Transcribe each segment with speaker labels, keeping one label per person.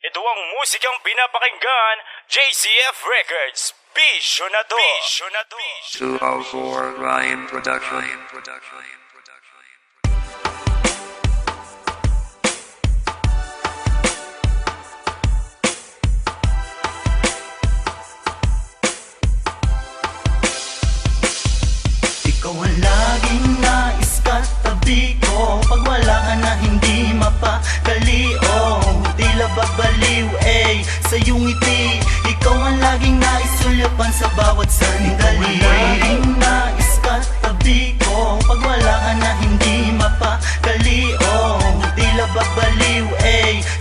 Speaker 1: Ito ang musikang pinapakinggan, JCF Records, Visionador.
Speaker 2: 204 Ryan Production.
Speaker 3: Ikaw ang laging nais katabi ko. Pag wala ka na hindi mapakali, oh, tila babaliw, sa iyong ngiti. Ikaw ang laging nais sulyapan sa bawat sandali. Ikaw ang laging nais katabi ko. Pag wala ka na hindi mapakali, oh, tila babaliw,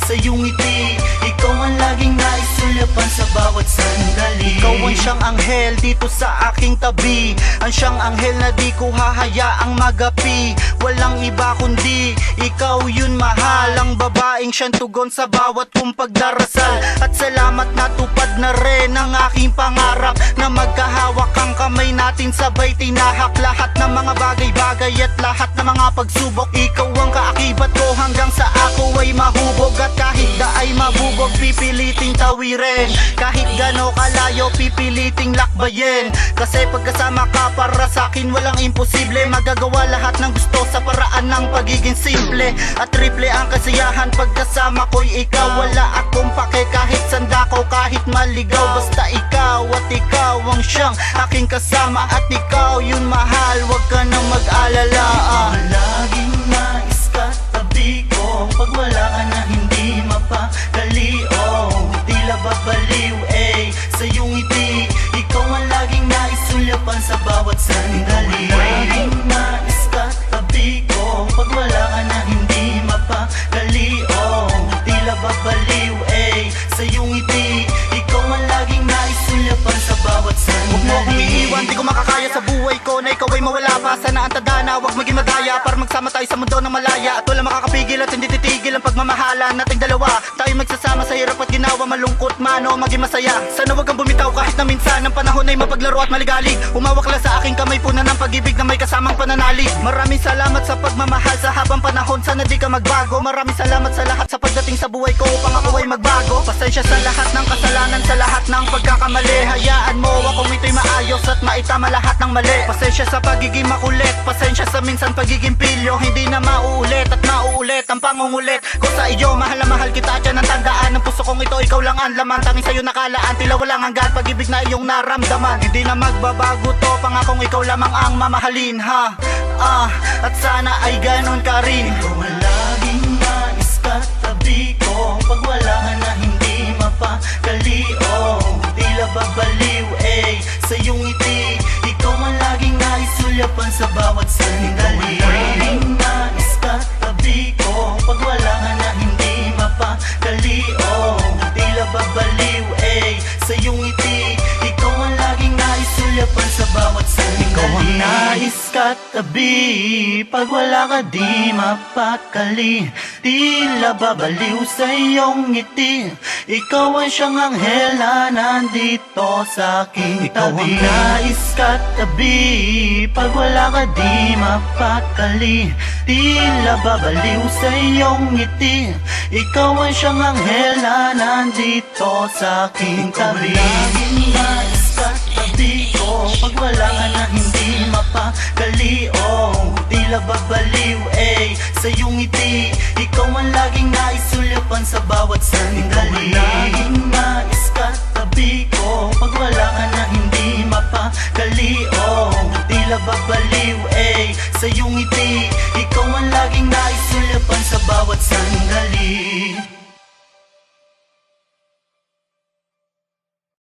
Speaker 3: sa iyong ngiti. Ikaw ang laging nais sulyapan sa bawat sandali. Ikaw ang siyang anghel dito sa aking tabi. Ang siyang anghel na di ko hahayaang magapi. Walang iba kundi ikaw yun, mahal. Ang babaeng siyang tugon sa bawat kong pagdarasal. At salamat natupad na rin ang aking pangarap na magkahawak ang kamay natin sabay tinahak. Lahat ng mga bagay-bagay at lahat ng mga pagsubok, ikaw ang kaakibat ko hanggang sa ako ay mahubog. At kahit da ay mabubog, pipiliting tawirin. Kahit gano kalayo, pipiliting lakbayin. Kasi pagkasama ka para sa'kin walang imposible. Magagawa lahat ng gusto sa paraan ng pagiging simple. At triple ang kasiyahan pagkasama ko'y ikaw. Wala akong pake kahit sandako, kahit maligaw. Basta ikaw at ikaw ang siyang aking kasama. At ikaw yun, mahal, wag ka nang mag-alala. Laging nais katabi ko. Pag wala ka na hindi mapakali, oh, tila babaliw, sa iyong ngiti. Ikaw ang laging nais sulyapan sa bawat sandali. Laging nais katabi ko. Pag wala ka na hindi mapakali, oh, tila babaliw, sa iyong ngiti. Ikaw ang laging nais sulyapan sa bawat sandali. Huwag mo akong iiwan, di ko makakaya sa buhay ko na ikaw ay mawala pa. Sana ang tadhana, huwag maging madaya para magsama tayo sa mundo ng malaya. At walang makakapigil at hindi titigil ang pagmamahalan nating dalawa. Tayo magsasama sa hirap at ginawa, malungkot man o maging masaya. Sana huwag kang bumitaw kahit na minsan ang panahon ay mapaglaro at maligalig. Umawak lang sa aking kamay, punan ng pag-ibig na may kasamang pananalig. Maraming salamat sa pagmamahal sa habang panahon, sana di ka magbago. Maraming salamat sa lahat sa pagdating sa buhay ko upang ako ay magbago. Pasensya sa lahat ng kasalanan, sa lahat ng pagkakamali. Hayaan mo akong ito'y maayos at maitama lahat ng mali. Pasensya sa pagiging makulit, pasensya sa minsan pagiging pilyo. Hindi na mauulit at mauulit ang pangungulit ko sa iyo. Mahal na mahal kita, dyan ang tandaan. Ang puso kong ito, ikaw lang ang laman. Tanging sa'yo nakalaan, tila walang hanggan. Pag-ibig na iyong naramdaman, hindi na magbabago to. Pangakong ikaw lamang ang mamahalin, ha? At sana ay ganon ka rin. Ikaw ang laging nais katabi ko. Pag wala ka na hindi mapakali, oh, tila babaliw, sa iyong ngiti. Ikaw ang laging nais sulyapan sa bawat sandali. Ikaw ang laging nais katabi ko. Pag wala ka na hindi mapakali, oh, tila babaliw, sa iyong ngiti. Ikaw ang laging nais sulyapan sa bawat sandali. Ikaw ang nais katabi. Pag wala ka di mapakali, tila babaliw sa iyong ngiti. Ikaw ang siyang anghel na nandito sa aking tabi. Ikaw ang nais katabi. Pag wala ka di mapakali, tila babaliw sa iyong ngiti. Ikaw ang siyang anghel na nandito sa aking tabi. Ikaw ang laging nais katabi ko. Pag wala ka na hindi mapakali, oh, tila babaliw, sa iyong ngiti. Ikaw ang laging nais sulyapan sa bawat sandali. Ikaw ang laging nais katabi ko. Pag wala ka na hindi mapakali, oh, tila babaliw, sa iyong ngiti. Ikaw ang laging nais sulyapan sa bawat sandali.